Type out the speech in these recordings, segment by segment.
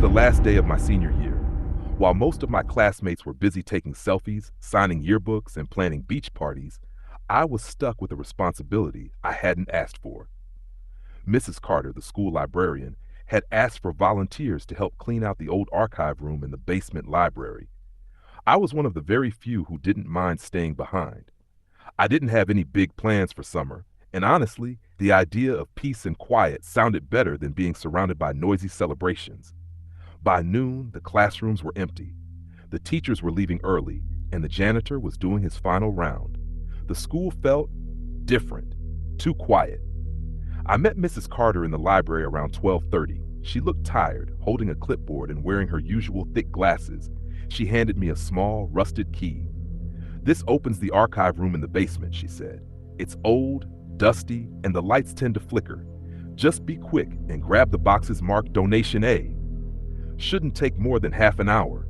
the last day of my senior year. While most of my classmates were busy taking selfies, signing yearbooks, and planning beach parties, I was stuck with a responsibility I hadn't asked for. Mrs. Carter, the school librarian, had asked for volunteers to help clean out the old archive room in the basement library. I was one of the very few who didn't mind staying behind. I didn't have any big plans for summer, and honestly, the idea of peace and quiet sounded better than being surrounded by noisy celebrations. By noon, the classrooms were empty. The teachers were leaving early, and the janitor was doing his final round. The school felt different, too quiet. I met Mrs. Carter in the library around 12:30. She looked tired, holding a clipboard and wearing her usual thick glasses. She handed me a small, rusted key. "This opens the archive room in the basement," she said. "It's old, dusty, and the lights tend to flicker. Just be quick and grab the boxes marked Donation A. Shouldn't take more than half an hour."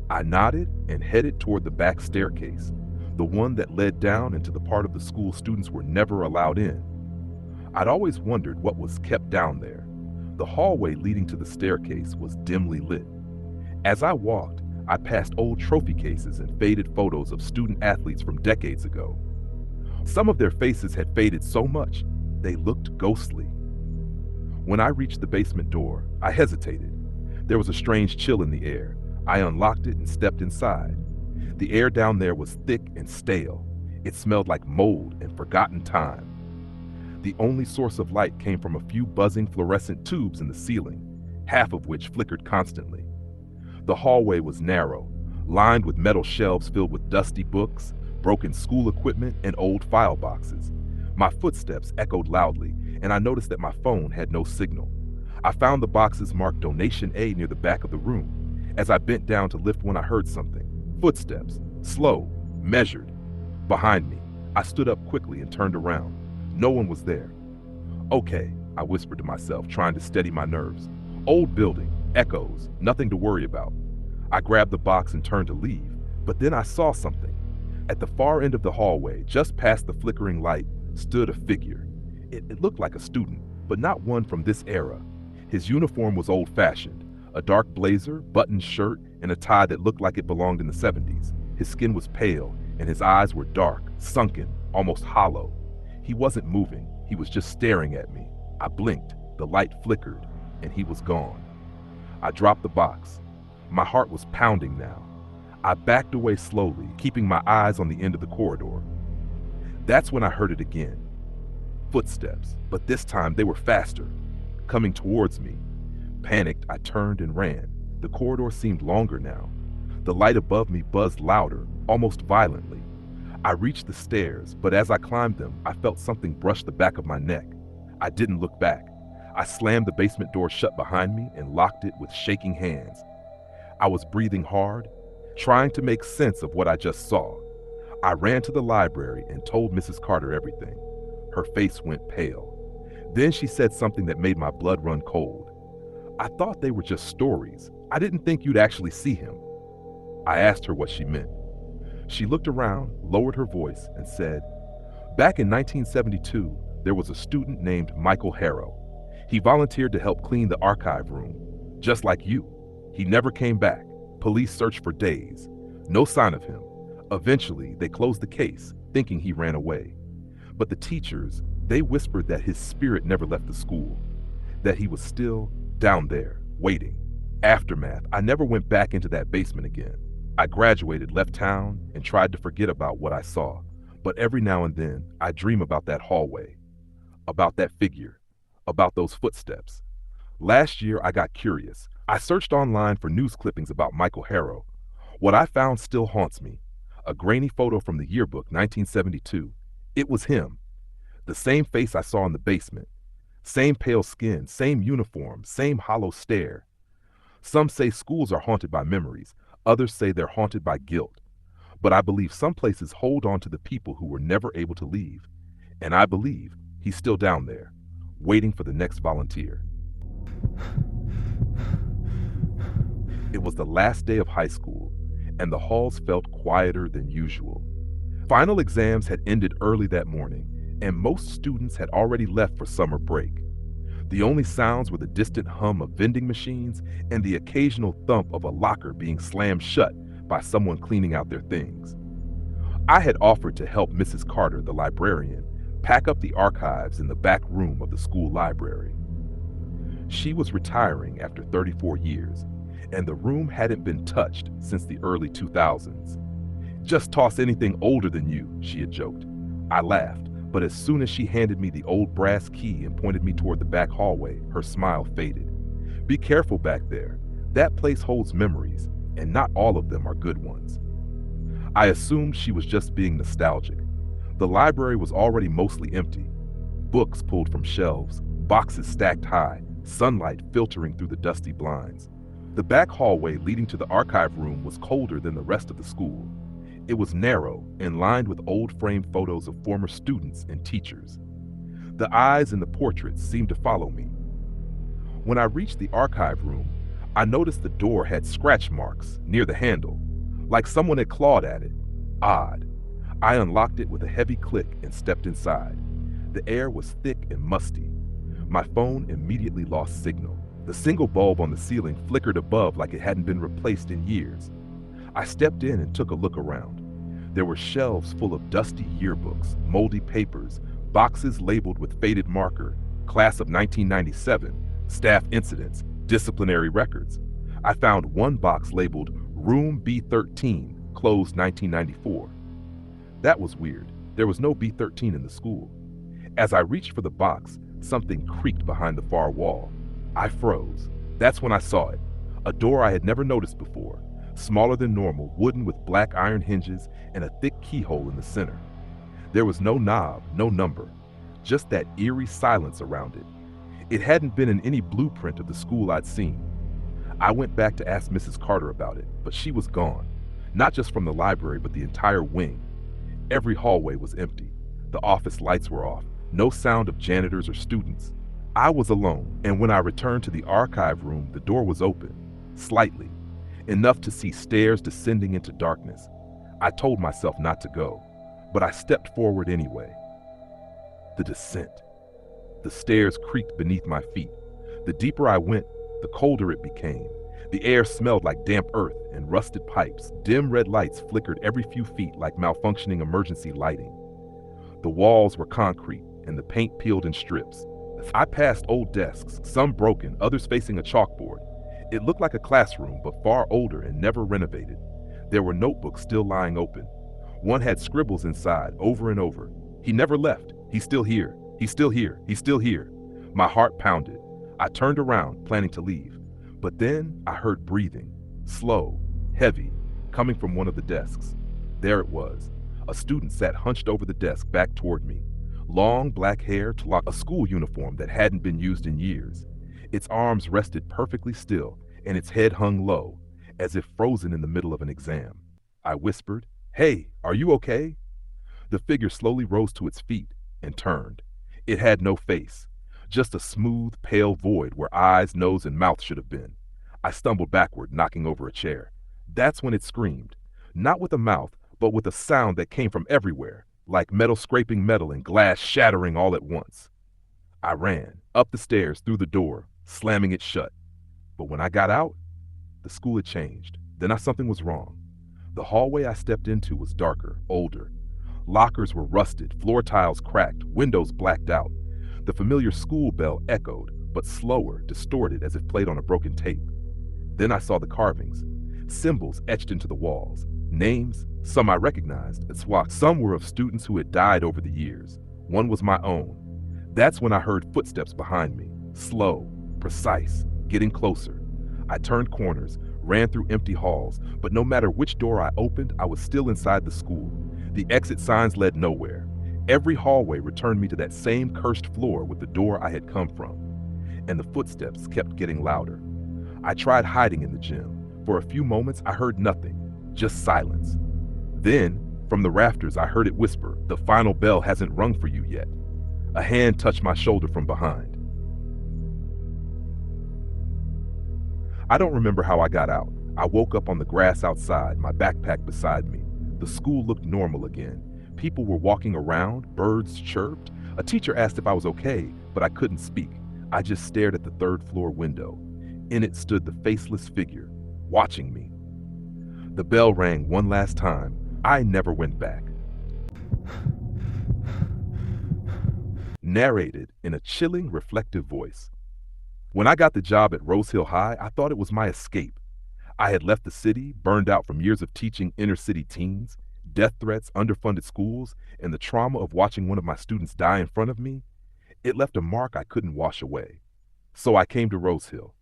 I nodded and headed toward the back staircase, the one that led down into the part of the school students were never allowed in. I'd always wondered what was kept down there. The hallway leading to the staircase was dimly lit. As I walked, I passed old trophy cases and faded photos of student athletes from decades ago. Some of their faces had faded so much, they looked ghostly. When I reached the basement door, I hesitated. There was a strange chill in the air. I unlocked it and stepped inside. The air down there was thick and stale. It smelled like mold and forgotten time. The only source of light came from a few buzzing fluorescent tubes in the ceiling, half of which flickered constantly. The hallway was narrow, lined with metal shelves filled with dusty books, broken school equipment, and old file boxes. My footsteps echoed loudly, and I noticed that my phone had no signal. I found the boxes marked Donation A near the back of the room. As I bent down to lift one, I heard something. Footsteps, slow, measured. Behind me, I stood up quickly and turned around. No one was there. "Okay," I whispered to myself, trying to steady my nerves. "Old building, echoes, nothing to worry about." I grabbed the box and turned to leave, but then I saw something. At the far end of the hallway, just past the flickering light, stood a figure. It looked like a student, but not one from this era. His uniform was old-fashioned, a dark blazer, buttoned shirt, and a tie that looked like it belonged in the 70s. His skin was pale, and his eyes were dark, sunken, almost hollow. He wasn't moving, he was just staring at me. I blinked, the light flickered, and he was gone. I dropped the box. My heart was pounding now. I backed away slowly, keeping my eyes on the end of the corridor. That's when I heard it again. Footsteps, but this time they were faster, coming towards me. Panicked, I turned and ran. The corridor seemed longer now. The light above me buzzed louder, almost violently. I reached the stairs, but as I climbed them, I felt something brush the back of my neck. I didn't look back. I slammed the basement door shut behind me and locked it with shaking hands. I was breathing hard, trying to make sense of what I just saw. I ran to the library and told Mrs. Carter everything. Her face went pale. Then she said something that made my blood run cold. "I thought they were just stories. I didn't think you'd actually see him." I asked her what she meant. She looked around, lowered her voice, and said, "Back in 1972, there was a student named Michael Harrow. He volunteered to help clean the archive room, just like you. He never came back. Police searched for days. No sign of him. Eventually, they closed the case, thinking he ran away. But the teachers, they whispered that his spirit never left the school, that he was still down there, waiting." Aftermath, I never went back into that basement again. I graduated, left town, and tried to forget about what I saw. But every now and then, I dream about that hallway, about that figure, about those footsteps. Last year, I got curious. I searched online for news clippings about Michael Harrow. What I found still haunts me. A grainy photo from the yearbook, 1972. It was him. The same face I saw in the basement. Same pale skin, same uniform, same hollow stare. Some say schools are haunted by memories. Others say they're haunted by guilt. But I believe some places hold on to the people who were never able to leave. And I believe he's still down there, waiting for the next volunteer. It was the last day of high school, and the halls felt quieter than usual. Final exams had ended early that morning, and most students had already left for summer break. The only sounds were the distant hum of vending machines and the occasional thump of a locker being slammed shut by someone cleaning out their things. I had offered to help Mrs. Carter, the librarian, pack up the archives in the back room of the school library. She was retiring after 34 years, and the room hadn't been touched since the early 2000s. "Just toss anything older than you," she had joked. I laughed, but as soon as she handed me the old brass key and pointed me toward the back hallway, her smile faded. "Be careful back there. That place holds memories, and not all of them are good ones." I assumed she was just being nostalgic. The library was already mostly empty. Books pulled from shelves, boxes stacked high, sunlight filtering through the dusty blinds. The back hallway leading to the archive room was colder than the rest of the school. It was narrow and lined with old framed photos of former students and teachers. The eyes in the portraits seemed to follow me. When I reached the archive room, I noticed the door had scratch marks near the handle, like someone had clawed at it. Odd. I unlocked it with a heavy click and stepped inside. The air was thick and musty. My phone immediately lost signal. The single bulb on the ceiling flickered above like it hadn't been replaced in years. I stepped in and took a look around. There were shelves full of dusty yearbooks, moldy papers, boxes labeled with faded marker, class of 1997, staff incidents, disciplinary records. I found one box labeled Room B13, closed 1994. That was weird. There was no B13 in the school. As I reached for the box, something creaked behind the far wall. I froze. That's when I saw it. A door I had never noticed before, smaller than normal, wooden with black iron hinges and a thick keyhole in the center. There was no knob, no number, just that eerie silence around it. It hadn't been in any blueprint of the school I'd seen. I went back to ask Mrs. Carter about it, but she was gone. Not just from the library, but the entire wing. Every hallway was empty. The office lights were off. No sound of janitors or students. I was alone, and when I returned to the archive room, the door was open, slightly, enough to see stairs descending into darkness. I told myself not to go, but I stepped forward anyway. The descent. The stairs creaked beneath my feet. The deeper I went, the colder it became. The air smelled like damp earth and rusted pipes. Dim red lights flickered every few feet like malfunctioning emergency lighting. The walls were concrete and the paint peeled in strips. I passed old desks, some broken, others facing a chalkboard. It looked like a classroom, but far older and never renovated. There were notebooks still lying open. One had scribbles inside, over and over. "He never left. He's still here. He's still here. He's still here." My heart pounded. I turned around, planning to leave. But then I heard breathing, slow, heavy, coming from one of the desks. There it was. A student sat hunched over the desk back toward me. Long black hair to lock a school uniform that hadn't been used in years. Its arms rested perfectly still, and its head hung low, as if frozen in the middle of an exam. I whispered, "Hey, are you okay?" The figure slowly rose to its feet and turned. It had no face, just a smooth, pale void where eyes, nose, and mouth should have been. I stumbled backward, knocking over a chair. That's when it screamed, not with a mouth, but with a sound that came from everywhere, like metal scraping metal and glass shattering all at once. I ran, up the stairs, through the door, slamming it shut. But when I got out, the school had changed. Then something was wrong. The hallway I stepped into was darker, older. Lockers were rusted, floor tiles cracked, windows blacked out. The familiar school bell echoed, but slower, distorted as if played on a broken tape. Then I saw the carvings, symbols etched into the walls, names, some I recognized, and swapped. Some were of students who had died over the years. One was my own. That's when I heard footsteps behind me, slow, precise, getting closer. I turned corners, ran through empty halls, but no matter which door I opened, I was still inside the school. The exit signs led nowhere. Every hallway returned me to that same cursed floor with the door I had come from. And the footsteps kept getting louder. I tried hiding in the gym. For a few moments, I heard nothing, just silence. Then, from the rafters, I heard it whisper, "The final bell hasn't rung for you yet." A hand touched my shoulder from behind. I don't remember how I got out. I woke up on the grass outside, my backpack beside me. The school looked normal again. People were walking around, birds chirped. A teacher asked if I was okay, but I couldn't speak. I just stared at the third floor window. In it stood the faceless figure, watching me. The bell rang one last time. I never went back. Narrated in a chilling, reflective voice. When I got the job at Rose Hill High, I thought it was my escape. I had left the city, burned out from years of teaching inner city teens, death threats, underfunded schools, and the trauma of watching one of my students die in front of me. It left a mark I couldn't wash away. So I came to Rose Hill,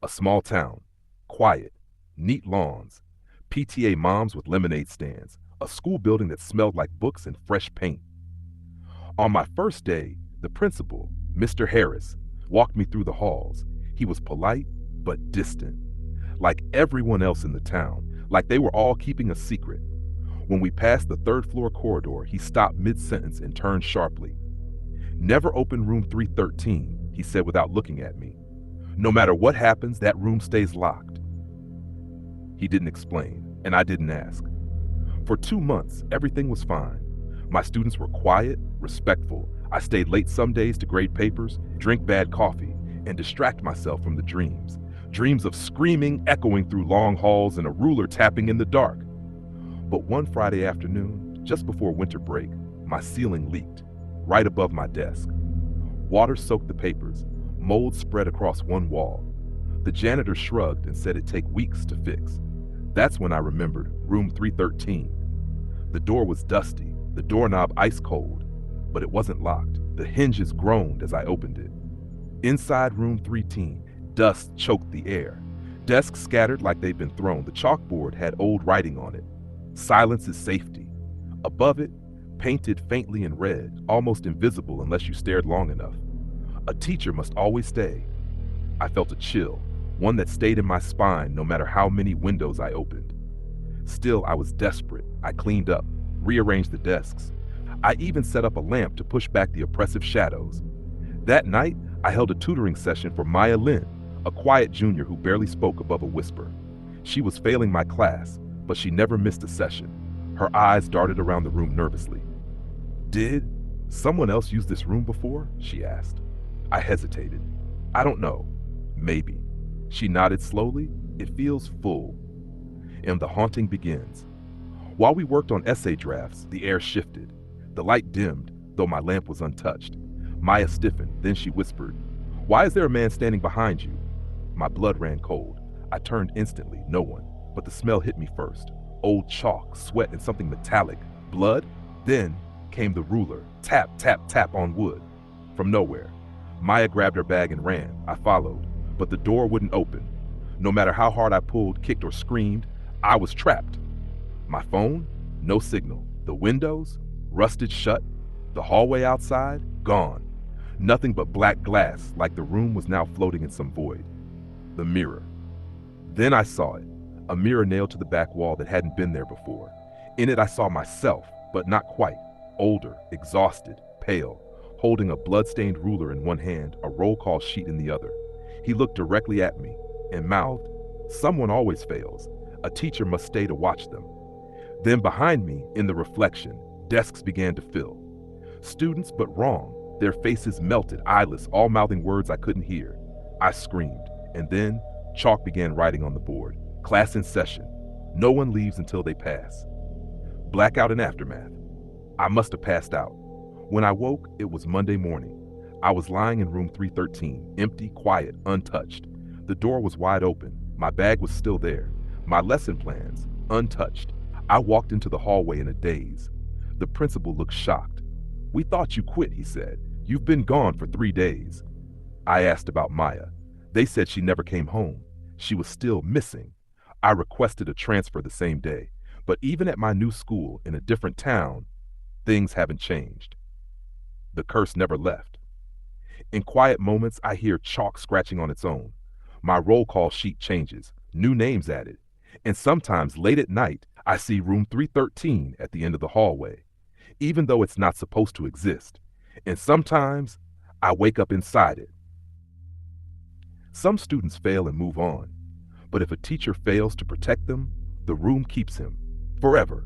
a small town, quiet, neat lawns, PTA moms with lemonade stands, a school building that smelled like books and fresh paint. On my first day, the principal, Mr. Harris, walked me through the halls. He was polite, but distant, like everyone else in the town, like they were all keeping a secret. When we passed the third floor corridor, he stopped mid-sentence and turned sharply. "Never open room 313, he said without looking at me. "No matter what happens, that room stays locked." He didn't explain, and I didn't ask. For 2 months, everything was fine. My students were quiet, respectful. I stayed late some days to grade papers, drink bad coffee, and distract myself from the dreams. Dreams of screaming echoing through long halls and a ruler tapping in the dark. But one Friday afternoon, just before winter break, my ceiling leaked, right above my desk. Water soaked the papers, mold spread across one wall. The janitor shrugged and said it'd take weeks to fix. That's when I remembered room 313. The door was dusty, the doorknob ice cold, but it wasn't locked. The hinges groaned as I opened it. Inside room 310, dust choked the air. Desks scattered like they'd been thrown. The chalkboard had old writing on it. "Silence is safety." Above it, painted faintly in red, almost invisible unless you stared long enough, "A teacher must always stay." I felt a chill, one that stayed in my spine no matter how many windows I opened. Still, I was desperate. I cleaned up, rearranged the desks. I even set up a lamp to push back the oppressive shadows. That night, I held a tutoring session for Maya Lynn, a quiet junior who barely spoke above a whisper. She was failing my class, but she never missed a session. Her eyes darted around the room nervously. "Did someone else use this room before?" she asked. I hesitated. "I don't know. Maybe." She nodded slowly. "It feels full." And the haunting begins. While we worked on essay drafts, the air shifted. The light dimmed, though my lamp was untouched. Maya stiffened, then she whispered, "Why is there a man standing behind you?" My blood ran cold. I turned instantly, no one, but the smell hit me first. Old chalk, sweat, and something metallic. Blood? Then came the ruler. Tap, tap, tap on wood. From nowhere. Maya grabbed her bag and ran. I followed, but the door wouldn't open. No matter how hard I pulled, kicked, or screamed, I was trapped. My phone? No signal. The windows? Rusted shut. The hallway outside? Gone. Nothing but black glass, like the room was now floating in some void. The mirror. Then I saw it. A mirror nailed to the back wall that hadn't been there before. In it I saw myself, but not quite. Older, exhausted, pale, holding a blood-stained ruler in one hand, a roll call sheet in the other. He looked directly at me and mouthed, "Someone always fails. A teacher must stay to watch them." Then behind me, in the reflection, desks began to fill. Students, but wrong. Their faces melted, eyeless, all mouthing words I couldn't hear. I screamed, and then chalk began writing on the board. "Class in session. No one leaves until they pass." Blackout and aftermath. I must have passed out. When I woke, it was Monday morning. I was lying in room 313, empty, quiet, untouched. The door was wide open. My bag was still there. My lesson plans, untouched. I walked into the hallway in a daze. The principal looked shocked. "We thought you quit," he said. "You've been gone for 3 days." I asked about Maya. They said she never came home. She was still missing. I requested a transfer the same day. But even at my new school in a different town, things haven't changed. The curse never left. In quiet moments, I hear chalk scratching on its own. My roll call sheet changes, new names added. And sometimes late at night, I see room 313 at the end of the hallway, even though it's not supposed to exist. And sometimes I wake up inside it. Some students fail and move on, but if a teacher fails to protect them, the room keeps him forever.